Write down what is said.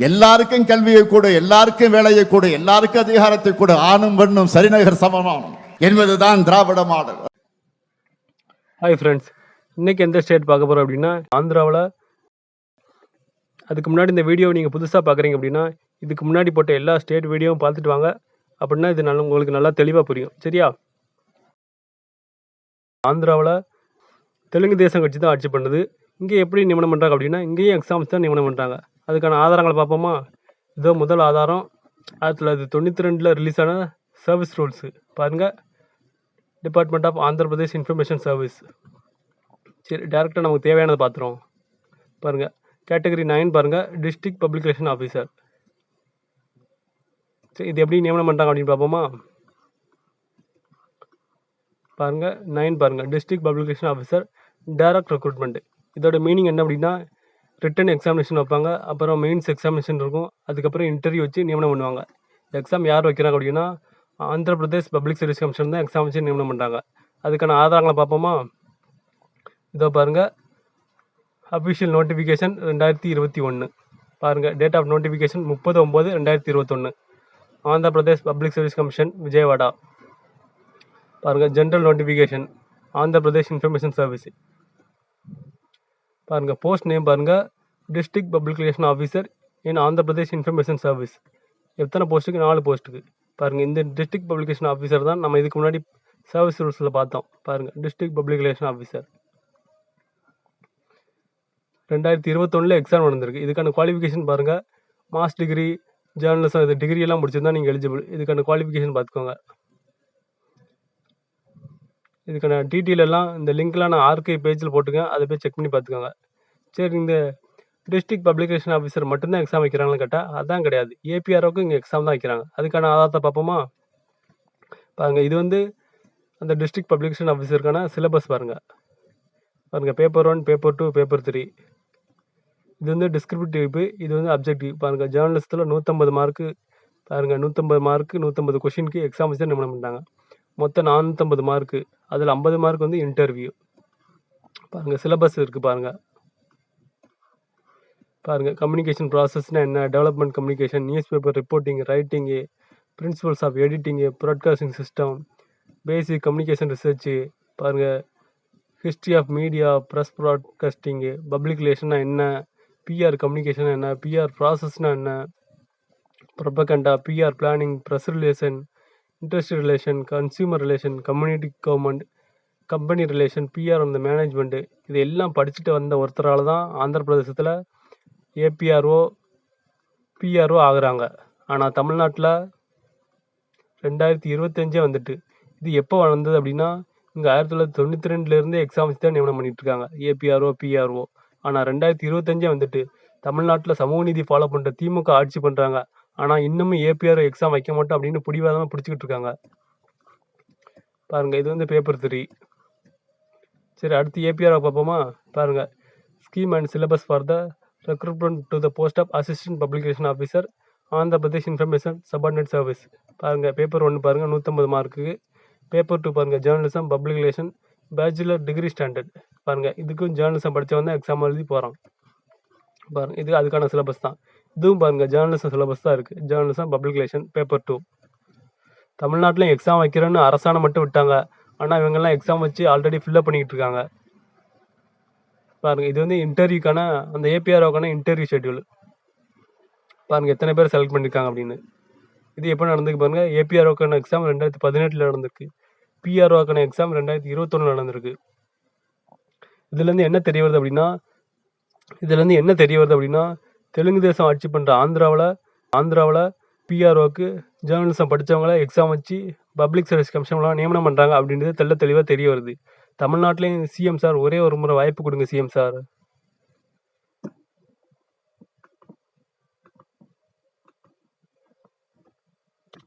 எல்லாருக்கும் கல்வியை கொடு, எல்லாருக்கும் வேலையை கொடு, எல்லாருக்கும் அதிகாரத்தை கொடு, ஆணும் பெண்ணும் சரிநகர் சமமானம் என்பதுதான் திராவிட மாடல். ஹாய் ஃப்ரெண்ட்ஸ், இன்னைக்கு எந்த ஸ்டேட் பார்க்க போகிறோம் அப்படின்னா ஆந்திராவில். அதுக்கு முன்னாடி இந்த வீடியோ நீங்கள் புதுசாக பார்க்குறீங்க அப்படின்னா இதுக்கு முன்னாடி போட்ட எல்லா ஸ்டேட் வீடியோவும் பார்த்துட்டு வாங்க. அப்படின்னா இது உங்களுக்கு நல்லா தெளிவாக புரியும். சரியா? ஆந்திராவில் தெலுங்கு தேசம் கட்சி தான் ஆட்சி பண்ணுது. இங்கே எப்படி நியமனம் பண்ணுறாங்க அப்படின்னா இங்கேயும் எக்ஸாம்ஸ் தான் நியமனம் பண்ணுறாங்க. அதுக்கான ஆதாரங்களை பார்ப்போமா? இதோ முதல் ஆதாரம் 1992 ரிலீஸ் ஆன சர்வீஸ் ரூல்ஸு பாருங்கள். Department of Andhra Pradesh information service. சரி, டேரெக்டாக நமக்கு தேவையானதை பார்த்துருவோம். பாருங்கள், கேட்டகரி 9 பாருங்கள், டிஸ்ட்ரிக்ட் பப்ளிகேஷன் ஆஃபீஸர். சரி, இது எப்படி நியமனம் பண்ணுறாங்க அப்படின்னு பார்ப்போமா? பாருங்கள் 9 பாருங்கள், district publication officer direct recruitment. இதோட மீனிங் என்ன அப்படின்னா ரிட்டன் எக்ஸாமினேஷன் வைப்பாங்க, அப்புறம் மெயின்ஸ் எக்ஸாமினேஷன் இருக்கும், அதுக்கப்புறம் இன்டர்வியூ வச்சு நியமனம் பண்ணுவாங்க. எக்ஸாம் யார் வைக்கிறாங்க அப்படின்னா Andhra Pradesh public service commission தான் எக்ஸாம் வச்சு நியமனம் பண்ணுறாங்க. அதுக்கான ஆதாரங்களை பார்ப்போமா? இதோ பாருங்கள், அஃபிஷியல் நோட்டிஃபிகேஷன் 2021 பாருங்கள். Date of notification 30/9/2021. Andhra Pradesh public service commission Vijayawada. பாருங்கள், general notification Andhra Pradesh information service. பாருங்கள், போஸ்ட் நேம் பாருங்கள், district publication officer in Andhra Pradesh information service. எத்தனை போஸ்ட்டுக்கு? 4 போஸ்ட்டுக்கு. பாருங்கள், இந்த டிஸ்ட்ரிக்ட் பப்ளிகேஷன் ஆஃபீஸர் தான் நம்ம இதுக்கு முன்னாடி சர்வீஸ் ரூல்ஸில் பார்த்தோம். பாருங்கள், டிஸ்ட்ரிக்ட் பப்ளிகேஷன் ஆஃபீஸர் 2021 எக்ஸாம் நடந்திருக்கு. இதுக்கான குவாலிஃபிகேஷன் பாருங்கள், மாஸ் டிகிரி, ஜேர்னலிசம், இது டிகிரியெல்லாம் முடிச்சிருந்தா நீங்கள் எலிஜிபிள். இதுக்கான குவாலிஃபிகேஷன் பார்த்துக்கோங்க. இதுக்கான டீட்டெயில் எல்லாம் இந்த லிங்க்லாம் நான் ஆர்கே பேஜில் போட்டுக்கேன், அதை போய் செக் பண்ணி பார்த்துக்கோங்க. சரி, இந்த டிஸ்ட்ரிக்ட் பப்ளிகேஷன் ஆஃபீஸர் மட்டும்தான் எக்ஸாம் வைக்கிறாங்கன்னு கேட்டால் அதான் கிடையாது. ஏபிஆர்ஓக்கும் இங்கே எக்ஸாம் தான் வைக்கிறாங்க. அதுக்கான ஆதாரத்தை பார்ப்போமா? பாருங்கள், இது அந்த டிஸ்ட்ரிக்ட் பப்ளிகேஷன் ஆஃபீஸருக்கான சிலபஸ் பாருங்கள். Paper 1, paper 2, paper 3. இது டிஸ்கிரிப்டிவ், இது அப்ஜெக்டிவ். பாருங்கள், ஜேர்னலிஸ்ட்டில் 150 மார்க்கு. பாருங்கள், 150 மார்க்கு, 150 கொஷினுக்கு எக்ஸாம் வச்சு நியமனம் பண்ணிட்டாங்க. மொத்தம் 450 மார்க்கு. அதில் 50 மார்க் இன்டர்வியூ. பாருங்கள், சிலபஸ் இருக்குது பாருங்கள். கம்யூனிகேஷன் ப்ராசஸ்னால் என்ன, development communication, news paper reporting, writing, principles of editing, broadcasting system, basic communication research. பாருங்கள், history of media, press broadcasting, public ரிலேஷன்னா என்ன, பிஆர் கம்யூனிகேஷன் என்ன, பிஆர் ப்ராசஸ்னால் என்ன, propaganda, PR planning, press relation, industry relation, consumer relation, community government, company relation, PR அந்த management. இது எல்லாம் படிச்சுட்டு வந்த ஒருத்தரால் தான் ஆந்திர பிரதேசத்தில் ஏபிஆர்ஓ, பிஆர்ஓ ஆகுறாங்க. ஆனால் தமிழ்நாட்டில் 2025 வந்துட்டு. இது எப்போ வந்தது அப்படின்னா இங்கே 1992 எக்ஸாம் வச்சு தான் நியமனம் பண்ணிட்டுருக்காங்க ஏபிஆர்ஓ, பிஆர்ஓ. ஆனால் 2025 வந்துட்டு தமிழ்நாட்டில் சமூக நீதி ஃபாலோ பண்ணுற திமுக ஆட்சி பண்ணுறாங்க. ஆனால் இன்னமும் ஏபிஆர்ஓ எக்ஸாம் வைக்க மாட்டோம் அப்படின்னு பிடிவாதமாக பிடிச்சிக்கிட்டு இருக்காங்க. பாருங்கள், இது பேப்பர் 3. சரி, அடுத்து ஏபிஆர்ஓ பார்ப்போமா? பாருங்கள், scheme and syllabus for the recruitment to the post of assistant publication officer Andhra Pradesh information subordinate service. பாருங்கள், பேப்பர் 1 பாருங்கள், 150 மார்க்குக்கு. பேப்பர் 2 பாருங்கள், journalism, public relation, bachelor degree standard. பாருங்கள், இதுக்கும் ஜேர்னலிசம் படித்தவன் தான் எக்ஸாம் எழுதி போகிறான். பாருங்கள், இது அதுக்கான சிலபஸ் தான். இதுவும் பாருங்கள், ஜேர்னலிசம் சிலபஸ் தான் இருக்குது. Journalism, public relation, paper 2. தமிழ்நாட்டில் எக்ஸாம் வைக்கிறேன்னு அரசாணை மட்டும் விட்டாங்க. ஆனால் இவங்கெல்லாம் எக்ஸாம் வச்சு ஆல்ரெடி ஃபில்லப் பண்ணிக்கிட்டு இருக்காங்க. பாருங்கள், இது இன்டர்வியூக்கான அந்த ஏபிஆர்ஓக்கான இன்டர்வியூ ஷெட்யூல். பாருங்கள், எத்தனை பேர் செலக்ட் பண்ணியிருக்காங்க அப்படின்னு. இது எப்போ நடந்திருக்கு பாருங்கள். ஏபிஆர்ஓக்கான எக்ஸாம் 2018 நடந்திருக்கு. பிஆர்ஓக்கான எக்ஸாம் 2021 நடந்திருக்கு. இதுலேருந்து என்ன தெரிய வருது அப்படின்னா தெலுங்கு தேசம் ஆட்சி பண்ணுற ஆந்திராவில் பிஆர்ஓக்கு ஜேர்னலிசம் படித்தவங்கள எக்ஸாம் வச்சு பப்ளிக் சர்வீஸ் கமிஷன்லாம் நியமனம் பண்ணுறாங்க அப்படின்றது தெளிவாக தெரிய வருது. தமிழ்நாட்டிலையும் சிஎம் சார் ஒரே ஒரு முறை வாய்ப்பு கொடுங்க சிஎம் சார்.